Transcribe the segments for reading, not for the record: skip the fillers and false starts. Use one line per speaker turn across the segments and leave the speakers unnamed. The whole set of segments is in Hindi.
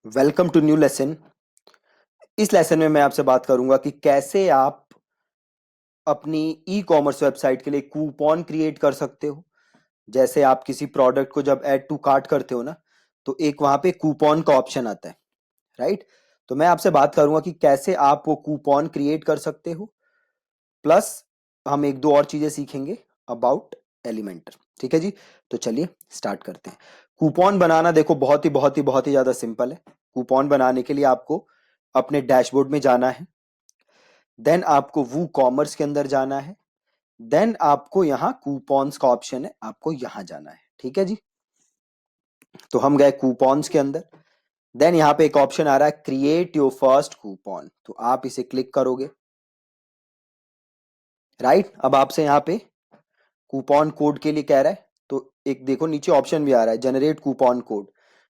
Welcome to new lesson. इस लेसन में मैं आपसे बात करूंगा कि कैसे आप अपनी ई कॉमर्स वेबसाइट के लिए कूपन क्रिएट कर सकते हो। जैसे आप किसी प्रोडक्ट को जब ऐड टू कार्ट करते हो ना, तो एक वहां पे कूपन का ऑप्शन आता है, राइट। तो मैं आपसे बात करूंगा कि कैसे आप वो कूपन क्रिएट कर सकते हो। प्लस हम एक दो और चीजें सीखेंगे अबाउट एलिमेंटर। ठीक है जी। तो चलिए स्टार्ट करते हैं। कूपन बनाना देखो बहुत ही ज्यादा सिंपल है। कूपन बनाने के लिए आपको अपने डैशबोर्ड में जाना है। देन आपको वो कॉमर्स के अंदर जाना है। देन आपको यहाँ कूपन्स का ऑप्शन है, आपको यहां जाना है। ठीक है जी। तो हम गए कूपन्स के अंदर। देन यहाँ पे एक ऑप्शन आ रहा है क्रिएट योर फर्स्ट कूपन, तो आप इसे क्लिक करोगे। राइट, अब आपसे यहाँ पे कूपन कोड के लिए कह रहा है, तो एक देखो नीचे ऑप्शन भी आ रहा है जनरेट कूपन कोड।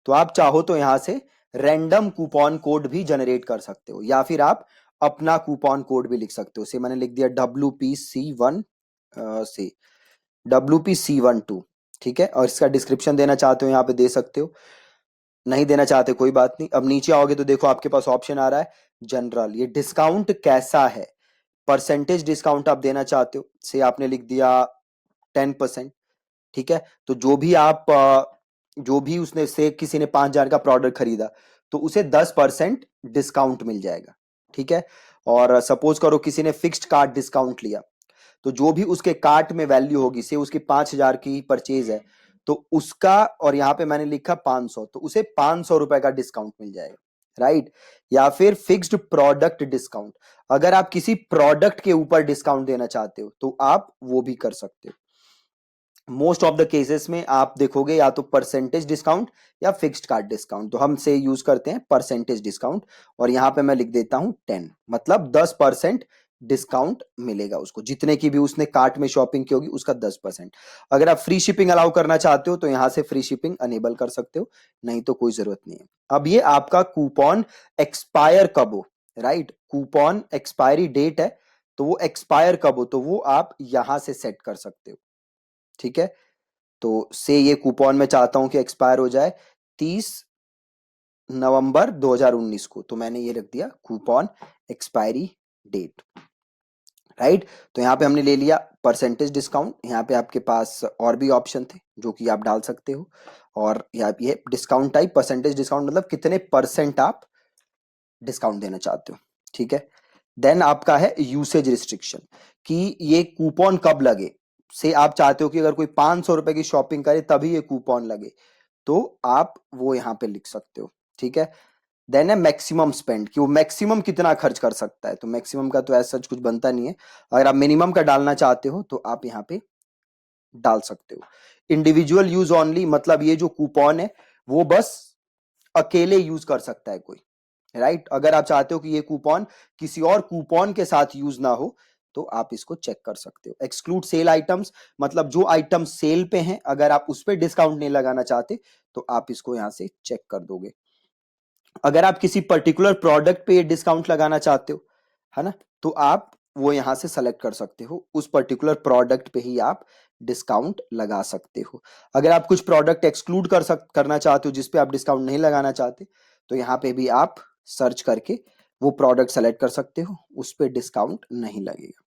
तो आप चाहो तो यहां से रैंडम कूपन कोड भी जनरेट कर सकते हो, या फिर आप अपना कूपन कोड भी लिख सकते हो। से मैंने लिख दिया WPC1 से WPC12। ठीक है, और इसका डिस्क्रिप्शन देना चाहते हो यहाँ पे दे सकते हो, नहीं देना चाहते कोई बात नहीं। अब नीचे आओगे तो देखो आपके पास ऑप्शन आ रहा है जनरल, ये डिस्काउंट कैसा है, परसेंटेज डिस्काउंट आप देना चाहते हो। से आपने लिख दिया 10%। ठीक है, तो जो भी उसने से किसी ने 5,000 का प्रोडक्ट खरीदा, तो उसे 10% डिस्काउंट मिल जाएगा। ठीक है, और सपोज करो किसी ने फिक्स्ड कार्ट डिस्काउंट लिया, तो जो भी उसके कार्ट में वैल्यू होगी, से उसकी 5,000 की परचेज है, तो उसका, और यहां पे मैंने लिखा 500, तो उसे 500 रुपए का डिस्काउंट मिल जाएगा। राइट, या फिर फिक्स्ड प्रोडक्ट डिस्काउंट, अगर आप किसी प्रोडक्ट के ऊपर डिस्काउंट देना चाहते हो तो आप वो भी कर सकते हो। मोस्ट ऑफ द केसेस में आप देखोगे या तो परसेंटेज डिस्काउंट या फिक्स्ड कार्ड डिस्काउंट, तो हम से यूज करते हैं परसेंटेज डिस्काउंट। और यहां पे मैं लिख देता हूं 10, मतलब 10% डिस्काउंट मिलेगा उसको, जितने की भी उसने कार्ट में शॉपिंग की होगी उसका 10%। अगर आप फ्री शिपिंग अलाउ करना चाहते हो तो यहां से फ्री शिपिंग अनेबल कर सकते हो, नहीं तो कोई जरूरत नहीं है। अब ये आपका कूपन एक्सपायर कब हो, राइट, कूपन एक्सपायरी डेट है, तो वो एक्सपायर कब हो तो वो आप यहां से सेट कर सकते हो। ठीक है, तो से ये कूपन मैं चाहता हूं कि एक्सपायर हो जाए 30 नवंबर 2019 को, तो मैंने ये रख दिया कूपन एक्सपायरी डेट। राइट, तो यहां पे हमने ले लिया परसेंटेज डिस्काउंट। यहाँ पे आपके पास और भी ऑप्शन थे जो कि आप डाल सकते हो, और यहाँ ये डिस्काउंट टाइप परसेंटेज डिस्काउंट, मतलब कितने परसेंट आप डिस्काउंट देना चाहते हो। ठीक है, देन आपका है यूसेज रिस्ट्रिक्शन, कि ये कूपन कब लगे। से आप चाहते हो कि अगर कोई 500 रुपए की शॉपिंग करे तभी ये कूपन लगे, तो आप वो यहां पे लिख सकते हो। ठीक है, देन है मैक्सिमम स्पेंड, कि वो मैक्सिमम कितना खर्च कर सकता है। तो मैक्सिमम का तो ऐसा कुछ बनता नहीं है, अगर आप मिनिमम का डालना चाहते हो तो आप यहाँ पे डाल सकते हो। इंडिविजुअल यूज ओनली, मतलब ये जो कूपन है वो बस अकेले यूज कर सकता है कोई। राइट, अगर आप चाहते हो कि ये कूपन किसी और कूपन के साथ यूज ना हो तो आप इसको चेक कर सकते हो। एक्सक्लूड सेल आइटम्स, मतलब जो आइटम सेल पे हैं अगर आप उस पर डिस्काउंट नहीं लगाना चाहते तो आप इसको यहां से चेक कर दोगे। अगर आप किसी पर्टिकुलर प्रोडक्ट पे डिस्काउंट लगाना चाहते हो, है ना, तो आप वो यहां से सेलेक्ट कर सकते हो, उस पर्टिकुलर प्रोडक्ट पे ही आप डिस्काउंट लगा सकते हो। अगर आप कुछ प्रोडक्ट एक्सक्लूड करना चाहते हो जिस पे आप डिस्काउंट नहीं लगाना चाहते, तो यहाँ पे भी आप सर्च करके वो प्रोडक्ट सेलेक्ट कर सकते हो, उस पे डिस्काउंट नहीं लगेगा।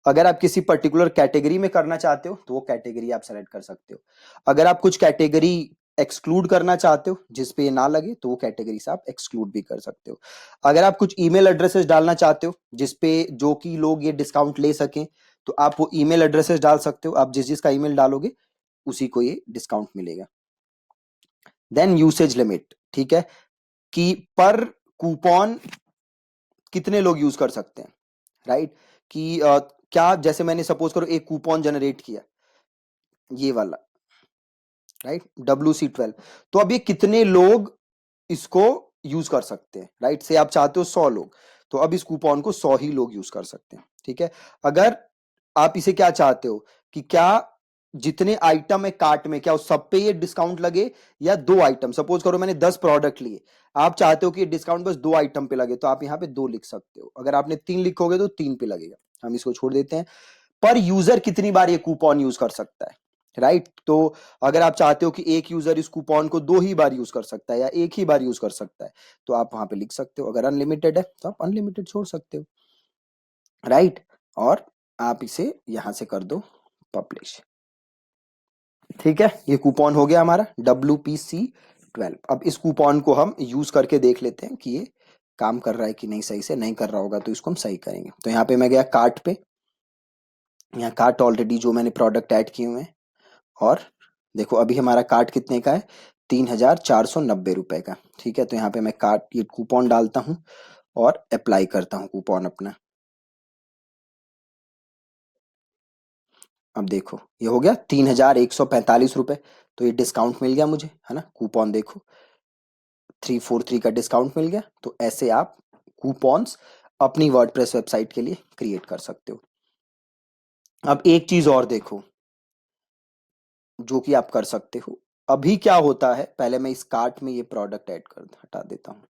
अगर आप किसी पर्टिकुलर कैटेगरी में करना चाहते हो तो वो कैटेगरी आप सेलेक्ट कर सकते हो। अगर आप कुछ कैटेगरी एक्सक्लूड करना चाहते हो जिस पे ये ना लगे, तो वो कैटेगरी से आप एक्सक्लूड भी कर सकते हो। अगर आप कुछ ईमेल एड्रेसेस डालना चाहते हो जिस पे जो कि लोग ये डिस्काउंट ले सकें, तो आप वो ईमेल एड्रेसेस डाल सकते हो। आप जिस जिसका ईमेल डालोगे उसी को ये डिस्काउंट मिलेगा। देन यूसेज लिमिट, ठीक है, कि पर कूपन कितने लोग यूज कर सकते हैं। राइट, कि क्या, जैसे मैंने सपोज करो एक कूपन जनरेट किया, ये वाला, राइट, WC12, तो अब ये कितने लोग इसको यूज कर सकते हैं। राइट, से आप चाहते हो 100 लोग, तो अब इस कूपन को 100 ही लोग यूज कर सकते हैं। ठीक है, अगर आप इसे क्या चाहते हो कि क्या जितने आइटम है कार्ट में, क्या उस सब पे ये डिस्काउंट लगे, या दो आइटम, सपोज करो मैंने 10 प्रोडक्ट लिए, आप चाहते हो कि ये डिस्काउंट बस दो आइटम पे लगे, तो आप यहाँ पे दो लिख सकते हो। अगर आपने तीन लिखोगे तो तीन पे लगेगा, हम इसको छोड़ देते हैं। पर यूजर कितनी बार ये कूपन यूज कर सकता है, राइट। तो अगर आप चाहते हो कि एक यूजर इस कूपन को 2 ही बार यूज कर सकता है या एक ही बार यूज कर सकता है, तो आप वहां पे लिख सकते हो। अगर अनलिमिटेड है तो आप अनलिमिटेड छोड़ सकते हो, राइट। और आप इसे यहां से कर दो पब्लिश। ठीक है, ये कूपन हो गया हमारा WPC12। अब इस कूपन को हम यूज करके देख लेते हैं कि ये काम कर रहा है कि नहीं। सही से नहीं कर रहा होगा तो इसको हम सही करेंगे। तो यहाँ पे मैं गया कार्ट पे, यहाँ कार्ट ऑलरेडी जो मैंने प्रोडक्ट ऐड किए हुए हैं, और देखो अभी हमारा कार्ट कितने का है, 3,490 रुपए का। ठीक है, तो यहाँ पे मैं कार्ट ये कूपन डालता हूँ और अप्लाई करता हूँ कूपन अपना। अब देखो ये हो गया 3,145 रुपए। तो ये डिस्काउंट मिल गया मुझे, है ना। कूपन देखो 343 का डिस्काउंट मिल गया। तो ऐसे आप कूपन्स अपनी वर्डप्रेस वेबसाइट के लिए क्रिएट कर सकते हो। अब एक चीज और देखो जो कि आप कर सकते हो। अभी क्या होता है, पहले मैं इस कार्ट में ये प्रोडक्ट ऐड कर हटा देता हूँ।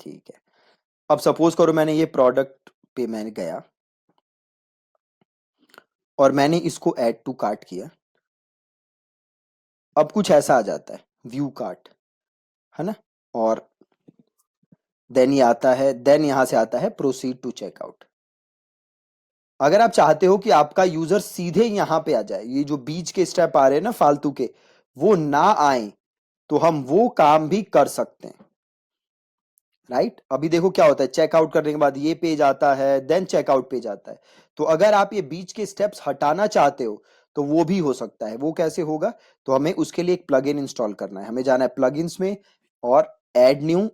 ठीक है, अब सपोज करो मैंने ये प्रोडक्ट पे मैंने गया और मैंने इसको ऐड टू कार्ट किया। अब कुछ ऐसा आ जाता है, व्यू कार्ट, है ना। और देन ये आता है, देन यहां से आता है प्रोसीड टू चेकआउट। अगर आप चाहते हो कि आपका यूजर सीधे यहां पे आ जाए, ये जो बीच के स्टेप आ रहे हैं ना फालतू के, वो ना आए, तो हम वो काम भी कर सकते हैं, राइट। अभी देखो क्या होता है, चेकआउट करने के बाद ये पेज आता है, देन चेकआउट पेज आता है। तो अगर आप ये बीच के स्टेप्स हटाना चाहते हो तो वो भी हो सकता है। वो कैसे होगा, तो हमें उसके लिए एक प्लगइन इंस्टॉल करना है। हमें जाना है प्लगइन्स में और ऐड न्यू,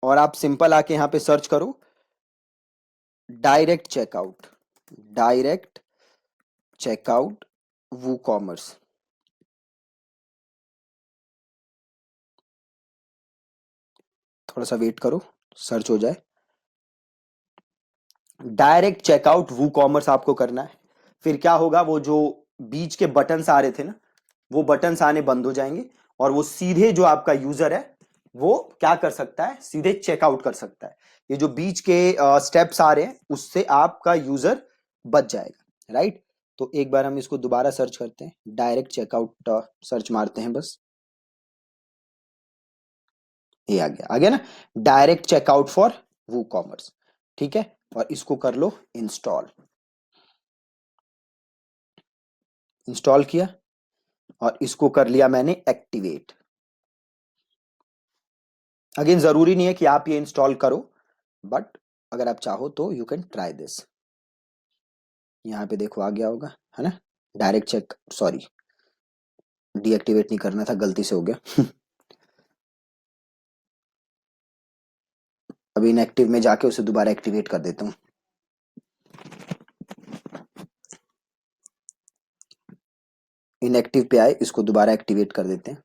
और आप सिंपल आके यहां पे सर्च करो डायरेक्ट चेकआउट, डायरेक्ट चेकआउट वू कॉमर्स। थोड़ा सा वेट करो, सर्च हो जाए। डायरेक्ट चेकआउट वू कॉमर्स आपको करना है। फिर क्या होगा, वो जो बीच के बटन्स आ रहे थे ना, वो बटन्स आने बंद हो जाएंगे, और वो सीधे जो आपका यूजर है वो क्या कर सकता है, सीधे चेकआउट कर सकता है। ये जो बीच के स्टेप्स आ रहे हैं उससे आपका यूजर बच जाएगा, राइट। तो एक बार हम इसको दोबारा सर्च करते हैं, डायरेक्ट चेकआउट सर्च मारते हैं बस, ये आ गया ना, direct checkout for WooCommerce. ठीक है, और इसको कर लो इंस्टॉल। इंस्टॉल किया और इसको कर लिया मैंने एक्टिवेट। अगेन जरूरी नहीं है कि आप ये इंस्टॉल करो, बट अगर आप चाहो तो यू कैन ट्राई दिस। यहाँ पे देखो आ गया होगा, है ना। डायरेक्ट चेक, सॉरी डीएक्टिवेट नहीं करना था, गलती से हो गया। अभी इनएक्टिव में जाके उसे दोबारा एक्टिवेट कर देता हूँ। इनएक्टिव पे आए, इसको दोबारा एक्टिवेट कर देते हैं।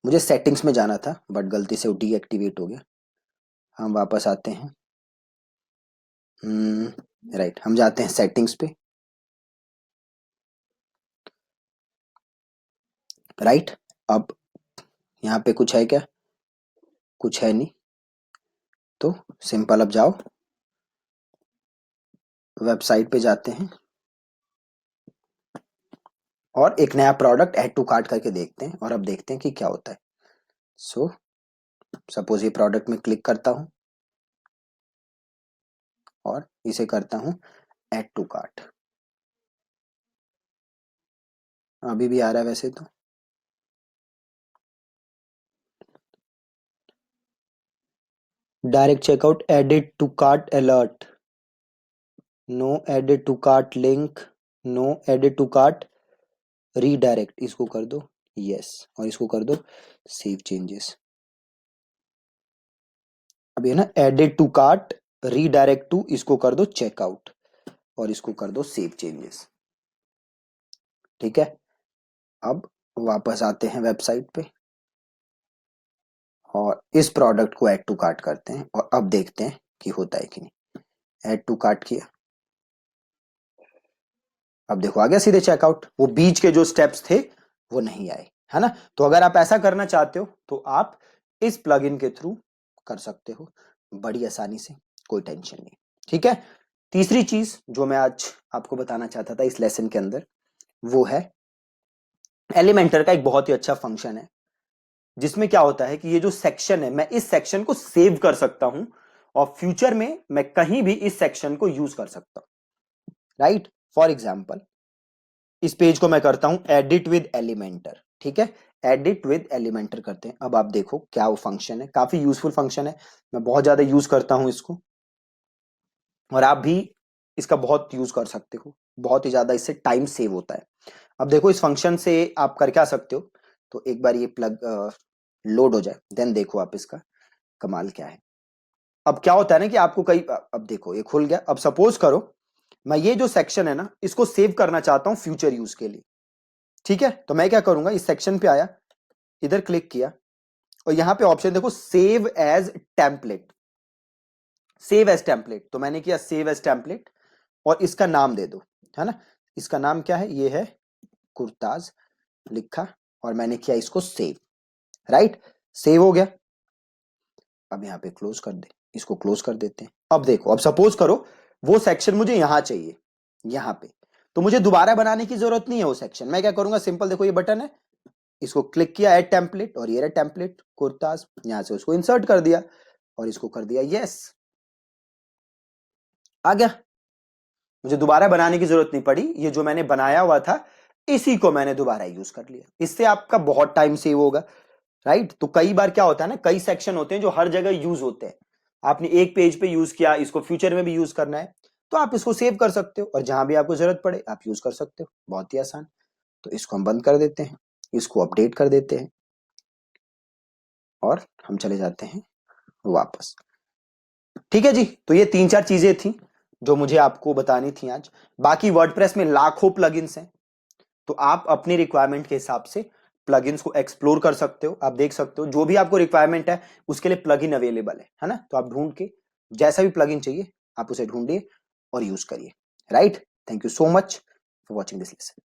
मुझे सेटिंग्स में जाना था बट गलती से वो डीएक्टिवेट हो गया। हम वापस आते हैं, राइट, हम जाते हैं सेटिंग्स पे, राइट। अब यहाँ पे कुछ है क्या, कुछ है नहीं। तो सिंपल अब जाओ वेबसाइट पे जाते हैं और एक नया प्रोडक्ट ऐड टू कार्ट करके देखते हैं, और अब देखते हैं कि क्या होता है। सो सपोज ये प्रोडक्ट में क्लिक करता हूं और इसे करता हूं ऐड टू कार्ट। अभी भी आ रहा है वैसे तो। Direct checkout added to cart alert, no added to cart link, no added to cart redirect, इसको कर दो यस, और इसको कर दो सेव चेंजेस। अब ये ना added to cart redirect to, इसको कर दो चेकआउट और इसको कर दो सेव चेंजेस। ठीक है, अब वापस आते हैं वेबसाइट पे और इस प्रोडक्ट को ऐड टू कार्ट करते हैं, और अब देखते हैं कि होता है कि नहीं। ऐड टू कार्ट किया, अब देखो आ गया सीधे चेकआउट। वो बीच के जो स्टेप्स थे वो नहीं आए, है ना। तो अगर आप ऐसा करना चाहते हो तो आप इस प्लगइन के थ्रू कर सकते हो बड़ी आसानी से, कोई टेंशन नहीं। ठीक है, तीसरी चीज जो मैं आज आपको बताना चाहता था इस लेसन के अंदर, वो है एलिमेंटर का एक बहुत ही अच्छा फंक्शन है, जिसमें क्या होता है कि ये जो सेक्शन है, मैं इस सेक्शन को सेव कर सकता हूं और फ्यूचर में मैं कहीं भी इस सेक्शन को यूज कर सकता हूं, राइट। फॉर एग्जाम्पल इस पेज को मैं करता हूं एडिट विद एलिमेंटर, ठीक है, एडिट विद एलिमेंटर करते हैं। अब आप देखो क्या वो फंक्शन है, काफी यूजफुल फंक्शन है, मैं बहुत ज्यादा यूज करता हूं इसको, और आप भी इसका बहुत यूज कर सकते हो, बहुत ही ज्यादा इससे टाइम सेव होता है। अब देखो इस फंक्शन से आप कर क्या सकते हो, तो एक बार ये प्लग लोड हो जाए देन देखो आप इसका कमाल क्या है। अब क्या होता है ना कि आपको कई, अब देखो ये खुल गया। अब सपोज करो मैं ये जो सेक्शन है ना इसको सेव करना चाहता हूं फ्यूचर यूज के लिए, ठीक है। तो मैं क्या करूंगा, इस सेक्शन पे आया, इधर क्लिक किया और यहां पे ऑप्शन देखो save as template, save as template, तो मैंने किया सेव एज टेम्पलेट और इसका नाम दे दो, है ना। इसका नाम क्या है, ये है कुर्ताज लिखा और मैंने किया इसको सेव, राइट, सेव हो गया। अब यहाँ पे क्लोज कर दे, इसको क्लोज कर देते हैं। अब देखो, अब सपोज करो वो सेक्शन मुझे यहां चाहिए, यहां पे, तो मुझे दोबारा बनाने की जरूरत नहीं है वो सेक्शन। मैं क्या करूंगा, सिंपल देखो ये बटन है, इसको क्लिक किया ऐड टेम्पलेट और ये रहा टेम्पलेट कुर्ताज, यहां से उसको इंसर्ट कर दिया और इसको कर दिया यस, आ गया। मुझे दोबारा बनाने की जरूरत नहीं पड़ी, ये जो मैंने बनाया हुआ था इसी को मैंने दोबारा यूज कर लिया। इससे आपका बहुत टाइम सेव होगा, राइट। तो कई बार क्या होता है ना, कई सेक्शन होते हैं जो हर जगह यूज होते हैं, आपने एक पेज पे यूज किया, इसको फ्यूचर में भी यूज करना है तो आप इसको सेव कर सकते हो और जहां भी आपको जरूरत पड़े आप यूज कर सकते हो, बहुत ही आसान। तो इसको हम बंद कर देते हैं, इसको अपडेट कर देते हैं और हम चले जाते हैं वापस। ठीक है जी, तो ये तीन चार चीजें थी जो मुझे आपको बतानी थी आज। बाकी वर्डप्रेस में लाखों प्लगइन्स हैं, तो आप अपनी रिक्वायरमेंट के हिसाब से प्लगइन्स को एक्सप्लोर कर सकते हो। आप देख सकते हो जो भी आपको रिक्वायरमेंट है उसके लिए प्लगइन अवेलेबल है ना। तो आप ढूंढ के जैसा भी प्लगइन चाहिए आप उसे ढूंढिए और यूज करिए, right. Thank you so much for watching this lesson.